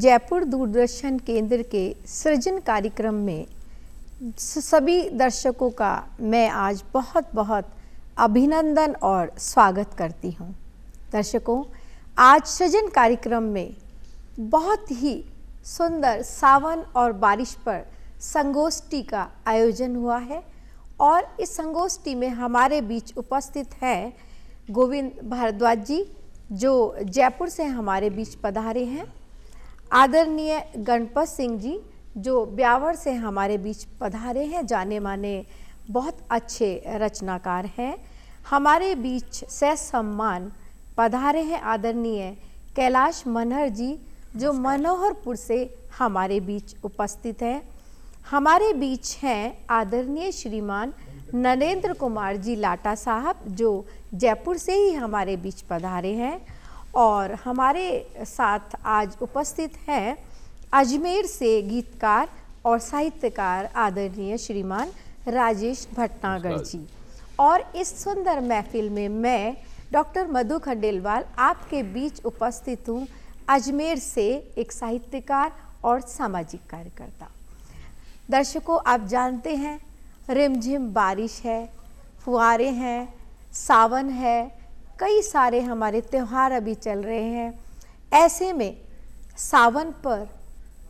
जयपुर दूरदर्शन केंद्र के सृजन कार्यक्रम में सभी दर्शकों का मैं आज बहुत बहुत अभिनंदन और स्वागत करती हूं। दर्शकों, आज सृजन कार्यक्रम में बहुत ही सुंदर सावन और बारिश पर संगोष्ठी का आयोजन हुआ है और इस संगोष्ठी में हमारे बीच उपस्थित हैं गोविंद भारद्वाज जी, जो जयपुर से हमारे बीच पधारे हैं। आदरणीय गणपत सिंह जी, जो ब्यावर से हमारे बीच पधारे हैं, जाने माने बहुत अच्छे रचनाकार हैं। हमारे बीच से सम्मान पधारे हैं आदरणीय कैलाश मनहर जी, जो मनोहरपुर से हमारे बीच उपस्थित हैं। हमारे बीच हैं आदरणीय श्रीमान नरेंद्र कुमार जी लाटा साहब, जो जयपुर से ही हमारे बीच पधारे हैं। और हमारे साथ आज उपस्थित हैं अजमेर से गीतकार और साहित्यकार आदरणीय श्रीमान राजेश भटनागर जी। और इस सुंदर महफिल में मैं डॉक्टर मधु खंडेलवाल आपके बीच उपस्थित हूँ, अजमेर से एक साहित्यकार और सामाजिक कार्यकर्ता। दर्शकों, आप जानते हैं रिमझिम बारिश है, फुहारे हैं, सावन है, कई सारे हमारे त्यौहार अभी चल रहे हैं। ऐसे में सावन पर,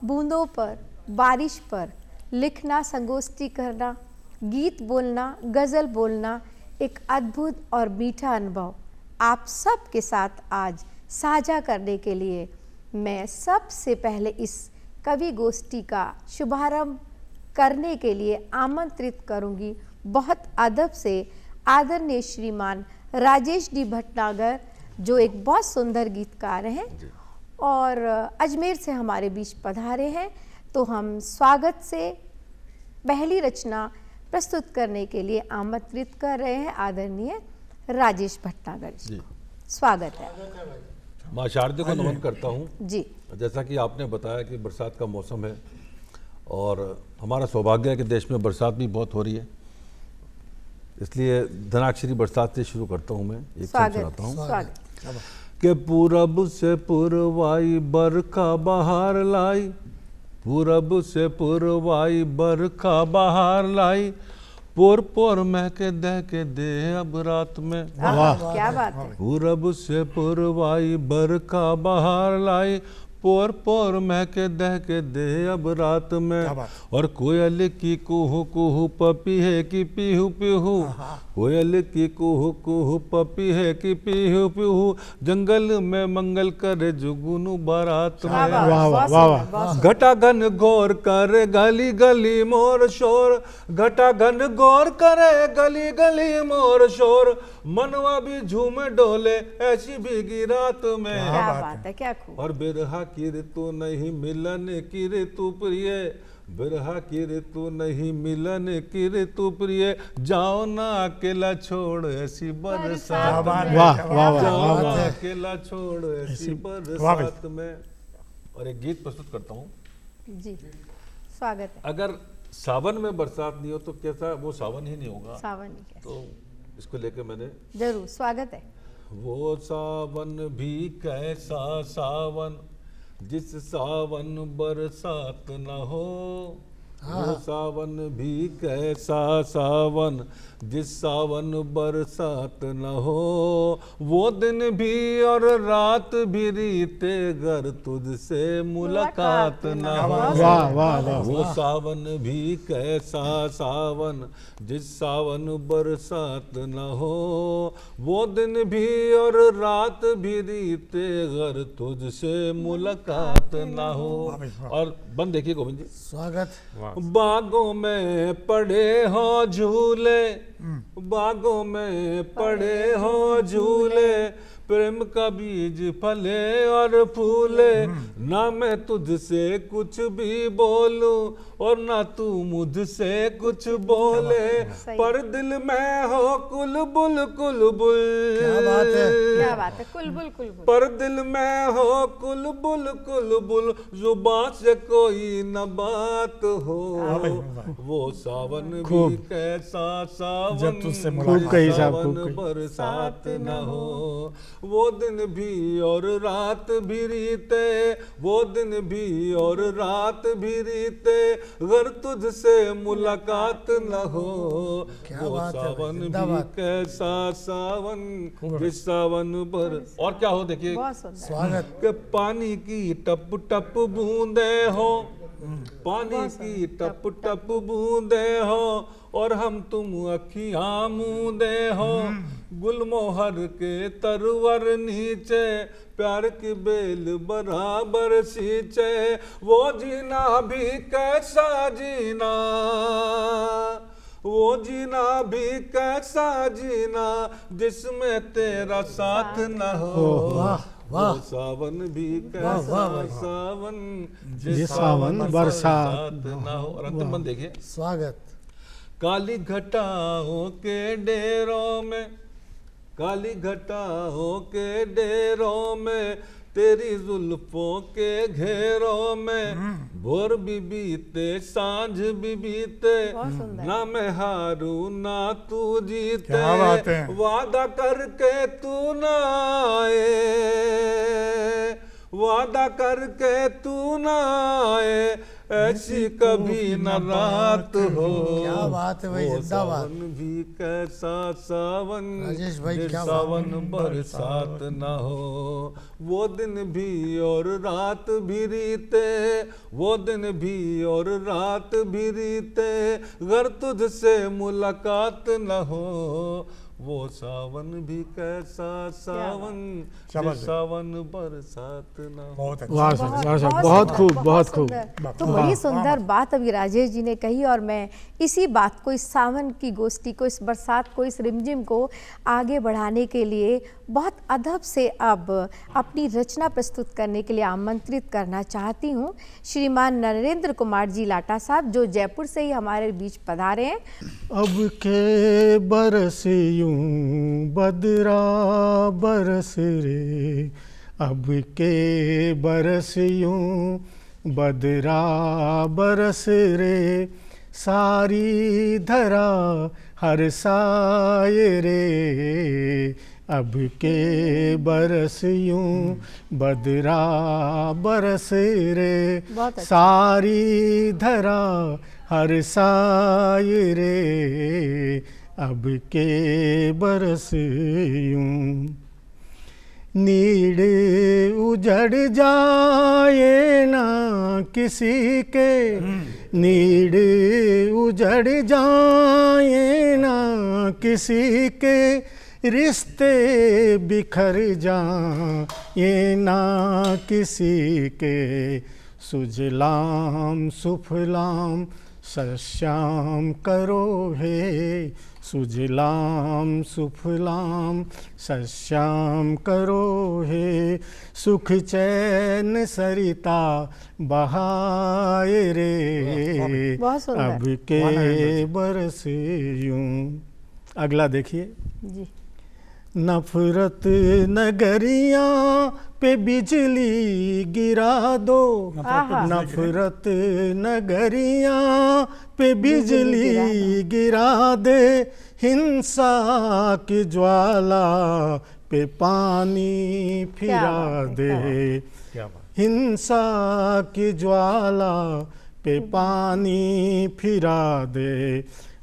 बूंदों पर, बारिश पर लिखना, संगोष्ठी करना, गीत बोलना, गज़ल बोलना एक अद्भुत और मीठा अनुभव आप सब के साथ आज साझा करने के लिए मैं सबसे पहले इस कवि गोष्ठी का शुभारंभ करने के लिए आमंत्रित करूंगी बहुत अदब से आदरणीय श्रीमान राजेश डी भटनागर, जो एक बहुत सुंदर गीतकार हैं और अजमेर से हमारे बीच पधारे हैं। तो हम स्वागत से पहली रचना प्रस्तुत करने के लिए आमंत्रित कर रहे हैं आदरणीय राजेश भटनागर जी। स्वागत है। माँ शारदे को नमन करता हूँ जी। जैसा कि आपने बताया कि बरसात का मौसम है और हमारा सौभाग्य है कि देश में बरसात भी बहुत हो रही है, इसलिए धनाक्षरी बरसात से शुरू करता हूँ। मैं एक सुनाता हूँ कि पूरब से पूर्वाई बरखा बहार लाई, पूरब से पूर्वाई बरखा बहार लाई, पोर पोर महके दह के दे अब रात में। क्या बात है। पूरब से पूर्वाई बरखा बहार लाई, पोर पोर महके दह के दे अब रात में। और कोयल की कुहू कुहू पपी है कि पीहू पीहू, कोयल की कुहू कुहू पपी है कि पीहू पीहू, जंगल में मंगल करे जुगनू बारात में। घटा घन घोर करे गली गली मोर शोर, घटा घन घोर करे गली गली मोर शोर, मनवा भी झूमे डोले ऐसी भीगी रात में। क्या बात है, क्या खूब। और बिरहा की ऋतु नहीं मिलन की ऋतु प्रिय, बिरहा की ऋतु नहीं मिलन की ऋतु प्रिय, जाओ ना अकेला छोड़ ऐसी बरसात में, जाओ ना अकेला छोड़ ऐसी बरसात में। और एक गीत प्रस्तुत करता हूँ जी। स्वागत है। अगर सावन में बरसात नहीं हो तो कैसा, वो सावन ही नहीं होगा। सावन ही कैसा। तो इसको लेके मैंने जरूर स्वागत है। वो सावन भी कैसा सावन जिस सावन बरसात न हो, वो सावन भी कैसा सावन जिस सावन बरसात न हो, वो दिन भी और रात भी रीते गर तुझसे मुलाकात न हो। वो सावन भी कैसा सावन जिस सावन बरसात न हो, वो दिन भी और रात भी रीते गर तुझसे मुलाकात न हो। और बंद देखिए गोविंद जी। स्वागत। बागों में पड़े हो झूले, बागों में पड़े हो झूले, प्रेम का बीज फले और फूले, ना मैं तुझसे कुछ भी बोलूं और ना तू मुझसे कुछ बोले, पर दिल में हो कुलबुल कुलबुल। क्या बात है, क्या बात है। कुलबुल कुलबुल। पर दिल में हो कुलबुल कुलबुल, जुबान से कोई न बात हो। वो सावन भी कैसा सावन जब तुझसे मुलाकात, सावन बरसात न हो, वो दिन भी और रात भी रीते, वो दिन भी और रात भी रीते, अगर तुझसे मुलाकात न हो। क्या वो बात है भाई, सावन भी जिंदाबाद। कैसा सावन जिस सावन पर, और क्या हो देखिए, बहुत सुंदर। स्वागत। कि पानी की टप टप बूंदे हो, पानी की टप टप बूंदे हो, और हम तुम अखियां मूंदे हो, गुलमोहर के तरवर नीचे, प्यार की बेल बराबर सींचे, वो जीना भी कैसा जीना, वो जीना भी कैसा जीना, जिसमें तेरा साथ न हो। वाह वाह। वो सावन भी वाह, वाह, कैसा वाह। सावन जिस सावन बरसात न हो। और अंतिम बंद देखिए, स्वागत। काली घटाओं के डेरों में, काली घटाओं के डेरों में, तेरी जुल्फों के घेरों में, भोर भी बीते सांझ भी बीते, बहुत सुंदर। ना मैं हारू ना तू जीते, क्या बात है। वादा करके तू ना आए, वादा करके तू ना आए, ऐसी कभी न रात हो। क्या बात है भाई, वो जिंदाबाद। सावन भी कैसा सावन राजेश भाई, जिस क्या सावन बात। बरसात न हो। वो दिन भी और रात भी रीते, वो दिन भी और रात भी रीते, अगर तुझसे मुलाकात न हो। वो सावन भी कैसा सावन शाबाश। जिस सावन बरसात न हो। बहुत अच्छा। वाह बहुत- साहब, वाह साहब, बहुत बहुत सुंदर, खूब, बहुत खूब। सुंदर। तो बड़ी सुंदर बात अभी राजेश जी ने कही, और मैं इसी बात को, इस सावन की गोष्ठी को, इस बरसात को, इस रिमझिम को आगे बढ़ाने के लिए बहुत अदब से अब अपनी रचना प्रस्तुत करने के लिए आमंत्रित करना चाहती हूँ श्रीमान नरेंद्र कुमार जी लाटा साहब, जो जयपुर से ही हमारे बीच पधारे हैं। अब के बरस यूं बदरा बरस रे, अब के बरस यूं बदरा बरस रे, सारी धरा हर साए रे, अब के बरस यूं बदरा बरस रे, बहुत अच्छा। सारी धरा हर साए रे, अब के बरस यूं। नीड़ उजड़ जाए ना किसी के, नीड़ उजड़ जाए ना किसी के, रिश्ते बिखर जाए ना किसी के, सुजलाम सुफलाम सश्याम करो हे, सुजलाम सुफलाम सश्याम करो हे, सुख चैन सरिता बहाए रे, बहुत सुंदर। अब के बरस यूं। अगला देखिए, जी, नफरत नगरियां पे बिजली गिरा दो, आहा। नफरत नगरियां पे बिजली गिरा दे, हिंसा की ज्वाला पे पानी फिरा बात है, दे, क्या बात। हिंसा की ज्वाला पे पानी फिरा दे,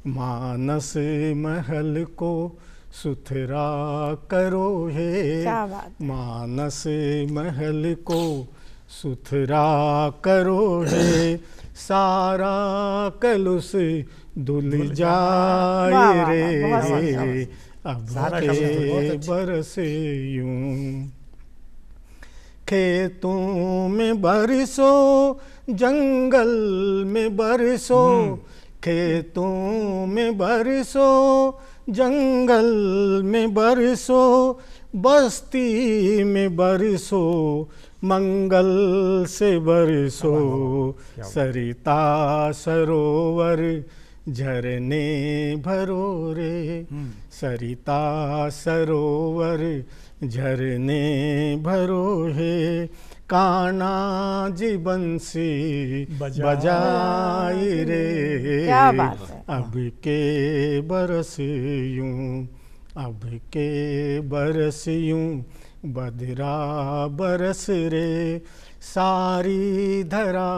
मानस महल को सुथरा करो हे, क्या बात है। मानस महल को सुथरा करो हे, सारा कलुष धुल वाह, जाए वाह, वाह, रे, बहुत सुंदर। अब सारा कलुष बहुत के अच्छा। बरस यूं। खेतों में बरसो जंगल में बरसो, खेतों में बरसो जंगल में बरसो, बस्ती में बरसो मंगल से बरसो, सरिता सरोवर झरने भरो रे, सरिता सरोवर झरने भरो हे, कान्हा जी बंसी बजाए रे, क्या बात है। अब के बरस यूं, अब के बरस यूं बदरा बरस रे सारी धरा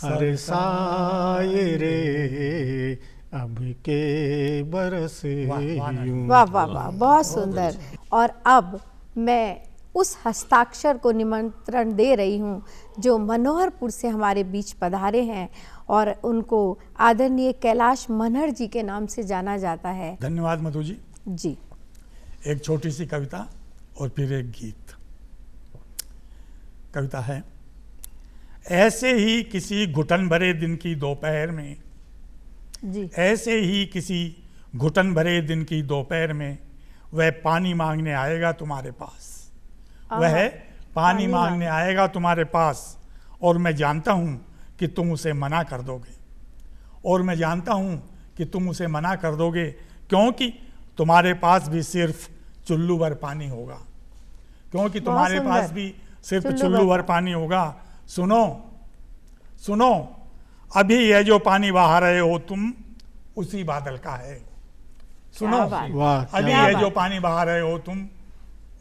हर साए रे अब के बरस यूं। वाह वाह वाह, बहुत सुंदर। और अब मैं उस हस्ताक्षर को निमंत्रण दे रही हूँ जो मनोहरपुर से हमारे बीच पधारे हैं और उनको आदरणीय कैलाश मनहर जी के नाम से जाना जाता है। धन्यवाद मधु जी। जी। एक छोटी सी कविता और फिर एक गीत। कविता है, ऐसे ही किसी घुटन भरे दिन की दोपहर में, जी। ऐसे ही किसी घुटन भरे दिन की दोपहर में वह पानी मांगने आएगा तुम्हारे पास, वह पानी मांगने आएगा तुम्हारे पास, और मैं जानता हूँ कि तुम उसे मना कर दोगे, और मैं जानता हूँ कि तुम उसे मना कर दोगे, क्योंकि तुम्हारे पास भी सिर्फ चुल्लू भर पानी होगा, क्योंकि तुम्हारे पास भी सिर्फ चुल्लू भर पानी होगा। सुनो सुनो, अभी यह जो पानी बहा रहे हो तुम उसी बादल का है। सुनो, वाह, अभी यह जो पानी बहा रहे हो तुम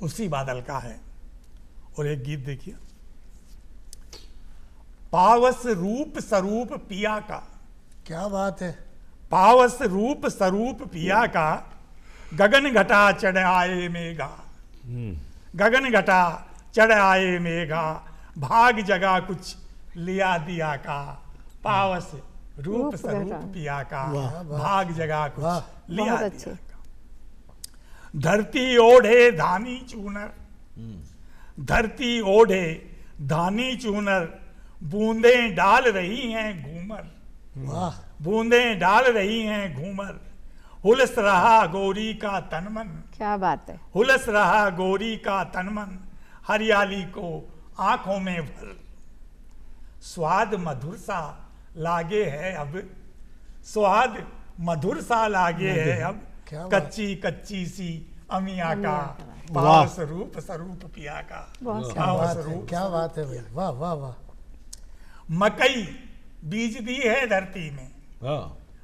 उसी बादल का है। और एक गीत देखिए, पावस रूप स्वरूप पिया का, क्या बात है, पावस रूप स्वरूप पिया का, गगन घटा चढ़ आए मेघा, गगन घटा चढ़ आए मेघा, भाग जगा कुछ लिया दिया का, पावस रूप स्वरूप पिया का, भाग जगा कुछ लिया दिया का। धरती ओढ़े धानी चूनर, धरती ओढ़े धानी चूनर, बूंदें डाल रही हैं घूमर, वाह, बूंदें डाल रही हैं घूमर, हुलस रहा गोरी का तनमन, क्या बात है, हुलस रहा गोरी का तनमन, हरियाली को आंखों में भर, स्वाद मधुर सा लागे है अब, स्वाद मधुर सा लागे है अब, कच्ची कच्ची सी अमिया का, पावस रूप स्वरूप पिया का, पावस रूप, क्या बात है भाई, वाह वाह वाह। मकई बीज दी है धरती में,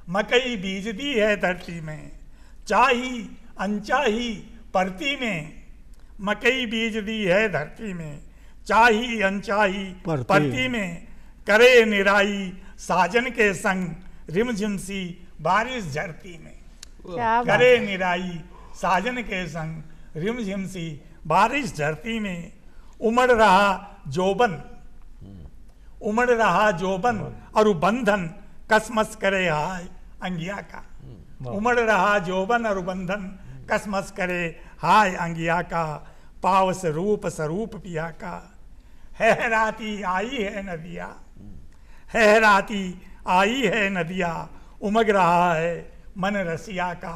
मकई बीज दी है धरती में, चाही अनचाही परती में, मकई बीज दी है धरती में, चाही अनचाही परती में, करे निराई साजन के संग, रिमझिम सी बारिश झरती में, करे निराई साजन के संग, रिमझिम सी बारिश झरती में, उमड़ रहा जोबन, उमड़ रहा जोबन और बंधन, कसमस करे हाय अंगिया का, उमड़ रहा जोबन और बंधन, कसमस करे हाय अंगिया का, पावस रूप स्वरूप पिया का, हैराती आई है नदिया, हैराती आई है नदिया, उमग रहा है मन रसिया का,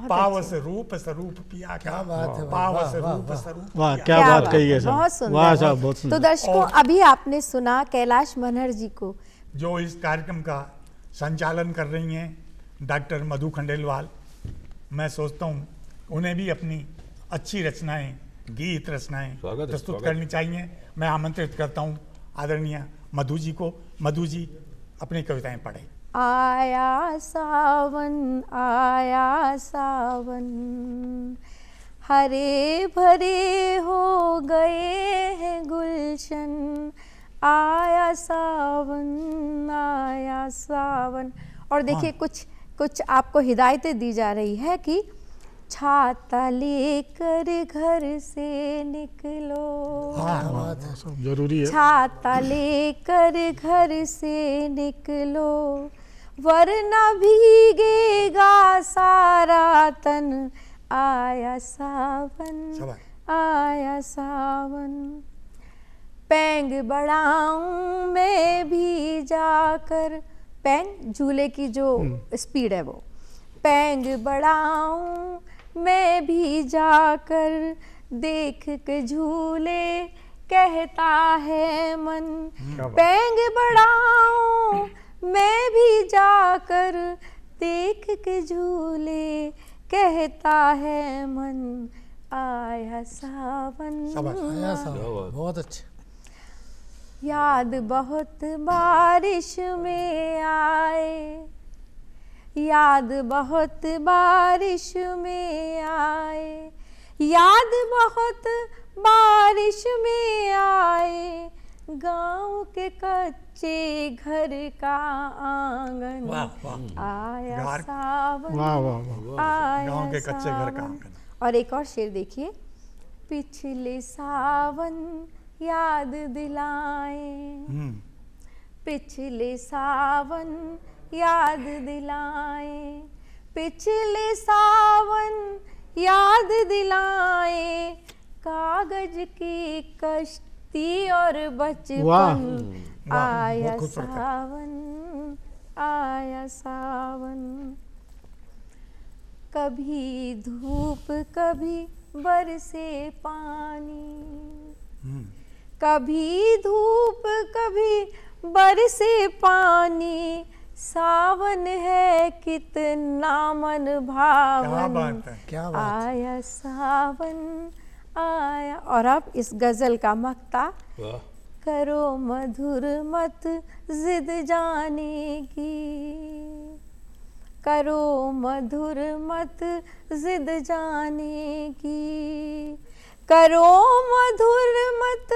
पावस रूप स्वरूप पिया का, पावस रूप स्वरूप। वाह, क्या बात कही है बहुत सुंदर। वाह साहब, बहुत सुंदर। तो दर्शकों, अभी आपने सुना कैलाश मनहर जी को, जो इस कार्यक्रम का संचालन कर रही हैं डॉक्टर मधु खंडेलवाल। मैं सोचता हूँ उन्हें भी अपनी अच्छी रचनाएं, गीत रचनाएं प्रस्तुत करनी चाहिए। मैं आमंत्रित करता हूँ आदरणीय मधु जी को। मधु जी अपनी कविताएं पढ़ें। आया सावन आया सावन, हरे भरे हो गए हैं गुलशन, आया सावन आया सावन। और देखिए कुछ आपको हिदायतें दी जा रही है कि छाता लेकर घर से निकलो, जरूरी है, छाता लेकर घर से निकलो, वरना भीगेगा सारा तन, आया सावन आया सावन। पैंग बढ़ाऊं मैं भी जाकर, पैंग झूले की जो स्पीड है वो, पैंग बढ़ाऊं मैं भी जाकर, देख के झूले कहता है मन, पैंग बढ़ाऊं मैं भी जाकर, देख के झूले कहता है मन, आया सावन आया सावन, बहुत अच्छा। याद बहुत बारिश में आए, याद बहुत बारिश में आए, याद बहुत बारिश में आए गांव के कच्चे घर का आंगन, वाह वाह, आया गार- सावन, वाह वाह वाह। आया गांव के कच्चे घर का सावन। आंगन। और एक और शेर देखिए, पिछले सावन याद दिलाए, पिछले सावन याद दिलाए, पिछले सावन याद दिलाए, कागज की कश्ती और बचपन, वाह, आया बहुत खूबसूरत है। सावन, आया सावन। कभी धूप कभी बरसे पानी, कभी धूप कभी बरसे पानी, सावन है कितना मन क्या भावन, बात है, क्या बात है। आया सावन आया। और अब इस गजल का मक्ता, वाह करो मधुर मत जिद जाने की, करो मधुर मत जिद जाने की, करो मधुर मत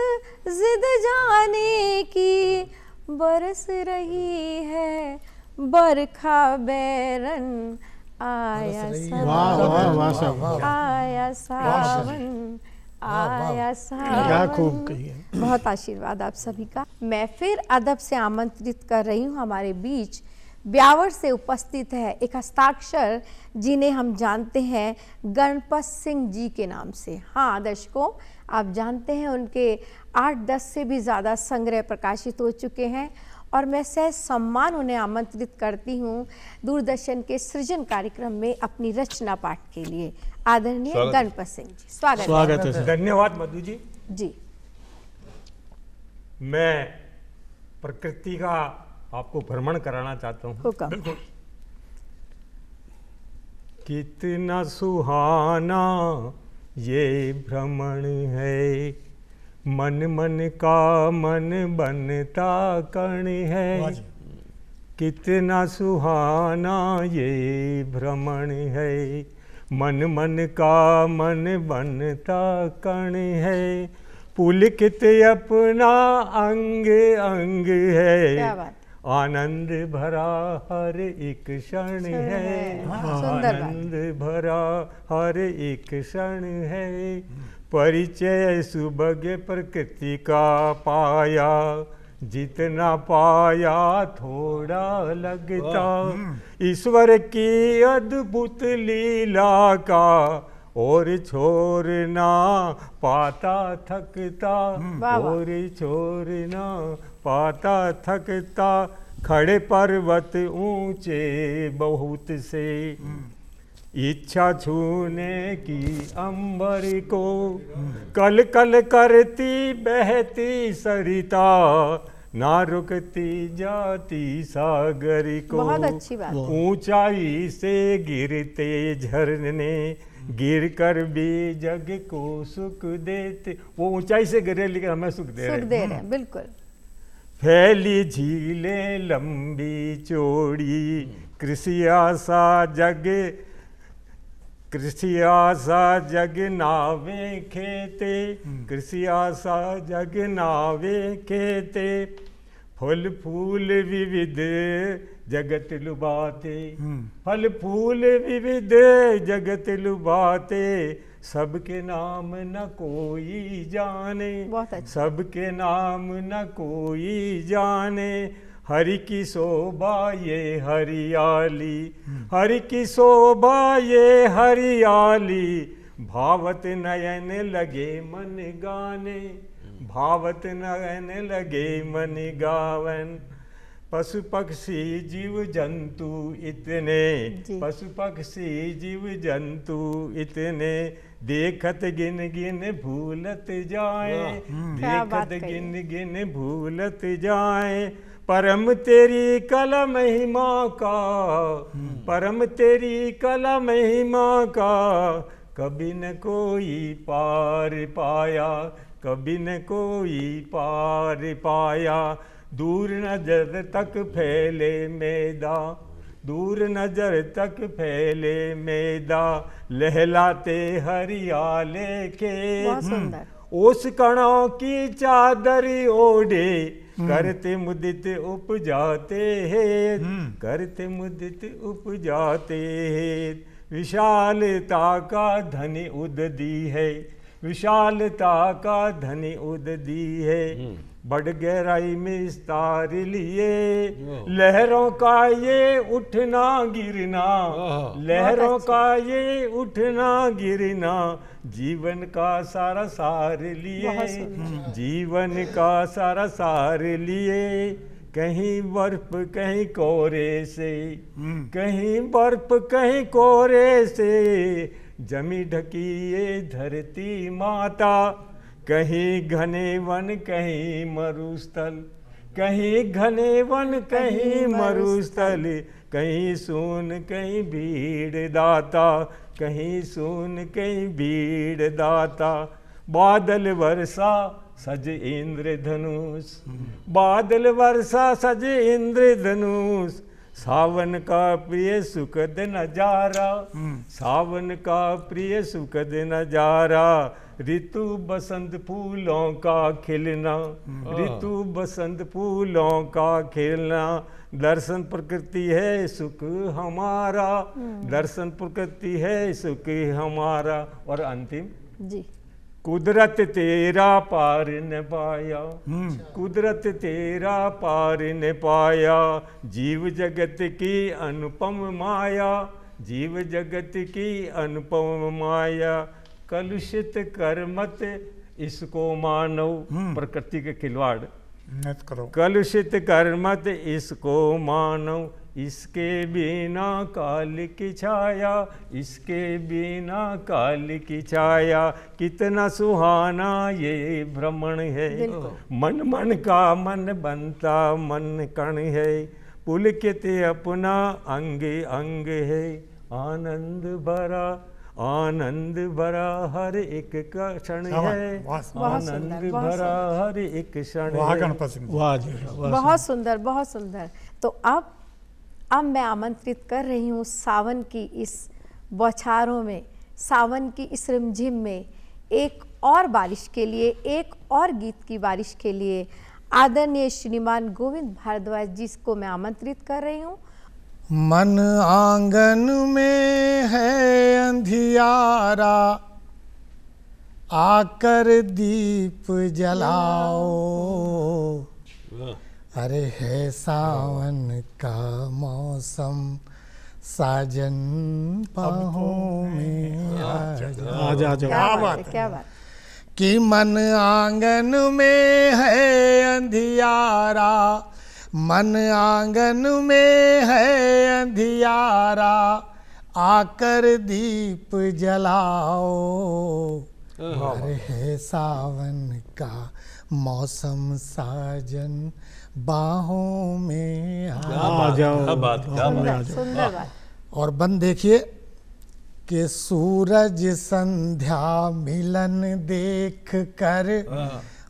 जिद जाने की, बरस रही है बरखा बैरन, आया बरस रही है। वाह वाह वाह सावन, साहब, आया सावन, आया सावन। क्या खूब कही है। बहुत आशीर्वाद आप सभी का। मैं फिर अदब से आमंत्रित कर रही हूँ, हमारे बीच ब्यावर से उपस्थित है एक हस्ताक्षर जिन्हें हम जानते हैं गणपत सिंह जी के नाम से। हाँ दर्शकों, आप जानते हैं उनके 8-10 से भी ज़्यादा संग्रह प्रकाशित हो चुके हैं और मैं सहज सम्मान उन्हें आमंत्रित करती हूँ दूरदर्शन के सृजन कार्यक्रम में अपनी रचना पाठ के लिए। आदरणीय स्वागत है। गणपत सिंह जी, स्वागत है। स्वागत है सर। धन्यवाद मधु जी। जी मैं प्रकृति का आपको भ्रमण कराना चाहता हूँ। हुक्म। बिल्कुल। कितना सुहाना ये भ्रमण है, मन मन का मन बनता कण वाह है। जी। कितना सुहाना ये भ्रमण है, मन मन का मन बनता कण है। पुलकित अपना अंग अंग क्या है, बात। आनंद भरा हर एक क्षण है, सुंदर बात। आनंद भरा हर एक क्षण है। परिचय सुबह प्रकृति का पाया, जितना पाया थोड़ा लगता। ईश्वर की अद्भुत लीला का और छोड़ना पाता थकता, वाह। और छोड़ना पाता थकता। खड़े पर्वत ऊंचे बहुत से, इच्छा छूने की अंबर को। कल कल करती बहती सरिता, ना रुकती जाती सागर को। बहुत अच्छी बात। ऊंचाई से गिरते झरने, गिर कर भी जग को सुख देते। वो ऊंचाई से गिरे लेकिन हमें सुख दे सुख रहे। दे रहे हैं, बिल्कुल। फैली झीलें लंबी चौड़ी, कृषि आशा जग, कृषि आशा जग नावे खेते, कृषि आशा जग नावे खेते। फल फूल विविध जगत लुभाते, फल फूल विविध जगत लुभाते। सबके नाम न कोई जाने, बहुत अच्छा। सबके नाम न कोई जाने। हरि की शोभा ये हरियाली, हरि की शोभा ये हरियाली। भावत नयन लगे मन गाने, भावत नयन लगे मन गावन। पशु पक्षी जीव जंतु इतने, जी। पशु पक्षी जीव जंतु इतने। देखत गिन गिन भूलत जाए, क्या बात देखत कही। गिन गिन भूलत जाए। परम तेरी कला महिमा का, परम तेरी कला महिमा का। कभी न कोई पार पाया, कभी न कोई पार पाया। दूर नजर तक फैले मैदा, दूर नजर तक फैले मैदा। लहलाते हरियाले के, बहुत सुंदर। ओस कणों की चादर ओढ़े करते मुदित उपजाते हैं, करते मुदित उपजाते हैं। विशालता का धनी उददी है, विशालता का धनी उददी है। बड़ गहराई में विस्तार लिए लहरों का ये उठना गिरना, लहरों का ये उठना गिरना जीवन का सारा सार लिए, जीवन का सारा सार लिए। कहीं बर्फ कहीं कोहरे से, कहीं बर्फ कहीं कोहरे से जमी ढकी ये धरती माता। कहीं घने वन कहीं मरुस्थल, कहीं घने वन कहीं मरुस्थल, कहीं सुन कहीं भीड़ दाता, कहीं सुन कहीं भीड़ दाता। बादल वर्षा सज इंद्रधनुष, बादल वर्षा सज इंद्रधनुष। सावन का प्रिय सुखद नजारा, सावन का प्रिय सुखद नजारा। ऋतु बसंत फूलों का खिलना, ऋतु बसंत फूलों का खिलना। दर्शन प्रकृति है सुख हमारा, दर्शन प्रकृति है सुख हमारा। और अंतिम जी, कुदरत तेरा पार न पाया, कुदरत तेरा पार न पाया। जीव जगत की अनुपम माया, जीव जगत की अनुपम माया। कलुषित कर मत इसको मानव, प्रकृति के खिलवाड़ मत करो। कलुषित कर मत इसको मानव। इसके बिना काल की छाया, इसके बिना काल की छाया। कितना सुहाना ये भ्रमण है, मन मन का मन बनता मन कण है। पुलकित अपना अंग अंग है, आनंद भरा आनंद भरा हर एक का क्षण है, आनंद भरा हर एक क्षण है। वाह जी वाह। बहुत सुंदर, बहुत सुंदर। तो अब मैं आमंत्रित कर रही हूँ सावन की इस बौछारों में, सावन की इस रिमझिम में एक और बारिश के लिए, एक और गीत की बारिश के लिए आदरणीय श्रीमान गोविंद भारद्वाज जी को मैं आमंत्रित कर रही हूँ। मन आंगन में है अंधियारा, आकर दीप जलाओ। अरे है सावन का मौसम, साजन बाहों में आ जा। क्या बात है, क्या बात। कि मन आंगन में है अंधियारा, मन आंगन में है अंधियारा, आकर दीप जलाओ। अरे है सावन का मौसम, साजन बाहों में आ जाओ। सुंदर बात। और बन देखिए कि सूरज संध्या मिलन देख कर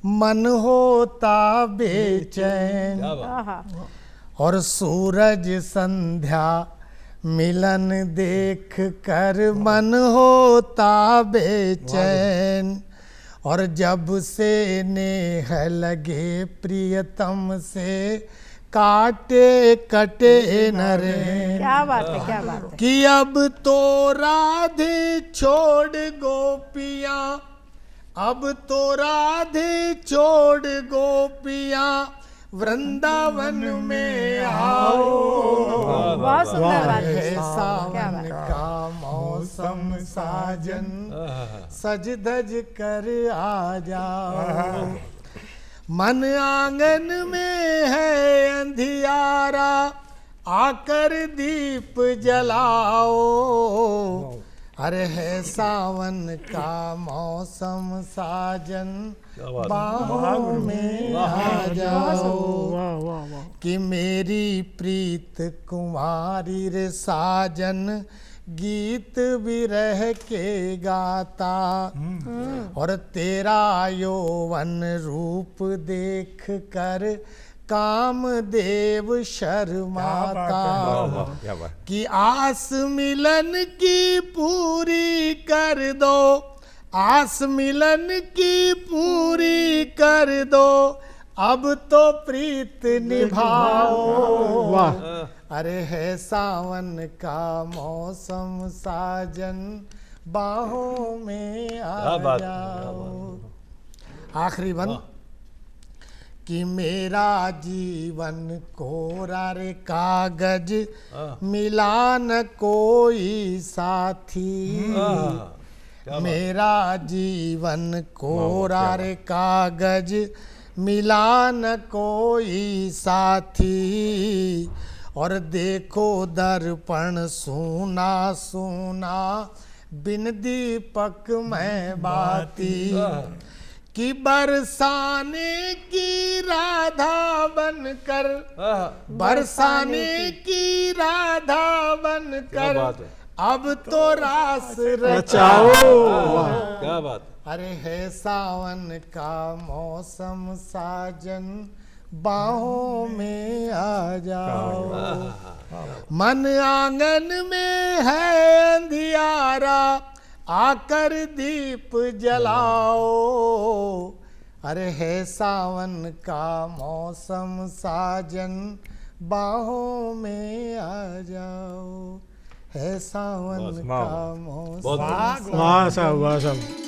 मन होता बेचैन। और सूरज संध्या मिलन देख कर मन होता बेचैन। और जब से नेह लगे प्रियतम से, काटे कटे न रे। क्या बात है, क्या बात है। कि अब तो राधे छोड़ गोपियाँ, अब तो राधे छोड़ गोपियाँ, वृंदावन में आओ। बहुत सुंदर बात है। सावन का मौसम, साजन सज धज कर आ जाओ। मन आंगन में है अंधियारा, आकर दीप जलाओ। अरे है सावन का मौसम, साजन बाहों में आ जाओ। कि मेरी प्रीत कुमारी रे साजन, गीत विरह के गाता। और तेरा यौवन रूप देख कर कामदेव शर्माता। कि आस मिलन की पूरी कर दो, आस मिलन की पूरी कर दो, अब तो प्रीत निभाओ। वाह। अरे है सावन का मौसम साजन, बाहों में आ जाओ। आखिरी बंद कि मेरा जीवन कोरा रे कागज, मिला न कोई साथी। मेरा जीवन कोरा रे कागज, मिला न कोई साथी। और देखो दर्पण सूना सूना, बिन दीपक में बाती। कि बरसाने की राधा बनकर, बरसाने की राधा बनकर, अब तो रास रचाओ। क्या बात। अरे है सावन का मौसम साजन, बाहों में आ जाओ। मन आंगन में है अंधियारा, आकर दीप जलाओ। अरे है सावन का मौसम साजन, बाहों में आ जाओ। है सावन का मौसम। वाह साहब, वाह साहब।